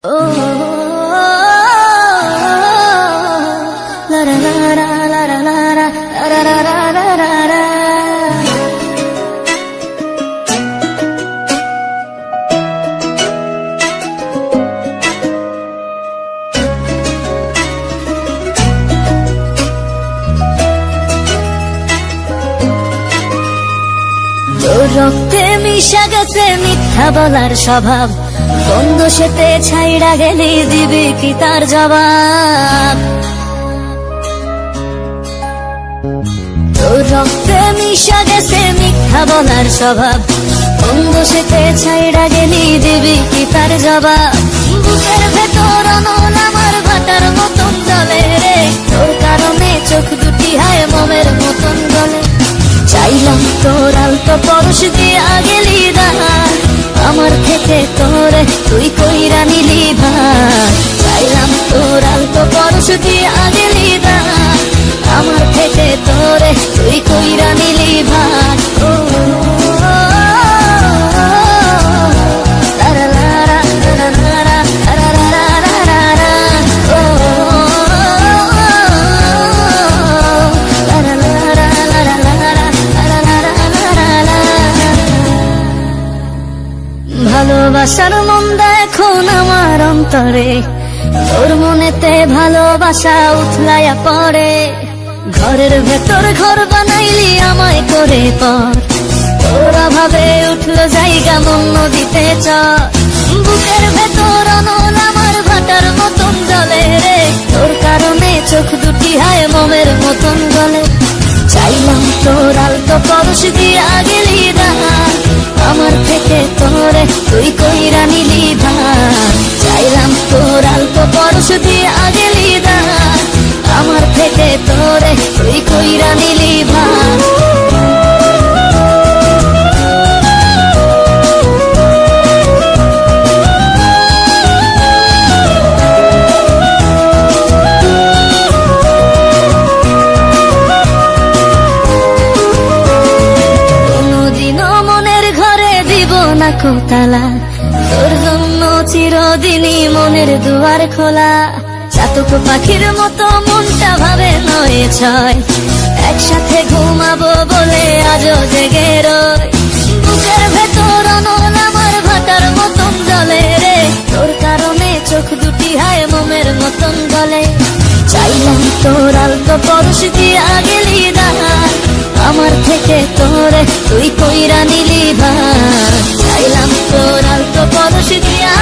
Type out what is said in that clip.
la la la la la la la la la la la la. তোর রক্তে মিশা গেছে মিথ্যা বলার স্বভাব, বন্ধ সেতে ছাইড়া গেলে দিবে কি তার জবাব? তোর রক্তে মিশা গেছে মিথ্যা বলার স্বভাব, বন্ধ সেতে ছাইড়া গেলে দিবে কি তার জবাব? বুকের ভেতর অনল আমার ভাটার মতন জ্বলে রে, তোর কারণে চোখ দুটি হায় মোমের মতন গলে। চাইলাম তোর আলতো পরশ দিয়ে গেলি দান, আমার থেকে তোরে তুই কইরা নিলি ভান। চাইলাম তোর আলতো পরশ দিয়ে গেলি দান, আমার থেকে তোরে তুই কইরা নিলি ভান। ভালোবাসার মন্দা এখন আমার অন্তরে, তোর মনেতে ভালোবাসা উথলাইয়া পড়ে। ঘরের ভেতর ঘর বানাইলি আমায় করে পর, তোর অভাবে উঠলো জায়গা মন নদীতে চর। বুকের ভেতর অনল আমার ভাটার মতন জ্বলে রে, তোর কারণে চোখ দুটি হায় মোমের মতন গলে। চাইলাম তোর আলতো পরশ দিয়া গেলি দান, আমার থেকে তোরে তুই কইরা নিলি ভান। চাইলাম তোর আলতো পরশ দিয়া গেলি দান, আমার থেকে তোরে তুই কইরা নিলি ভান। কোতালা তোর জন্য চিরদিনই মনের দুয়ার খোলা। চাতক পাখির মতো মনটা ভাবে নয় ছয়, একসাথে ঘুমাবো বলে আজও জেগে রয়। বুকের ভেতর অনল আমার ভাটার মতন জ্বলে রে, তোর কারণে চোখ দুটি হায় মোমের মতন গলে। চাইলাম তোর আলতো পরশ দিয়া গেলি দান, আমার থেকে তোরে তুই কইরা নিলি ভান। চাইলাম তোর আলতো পরশ দিয়া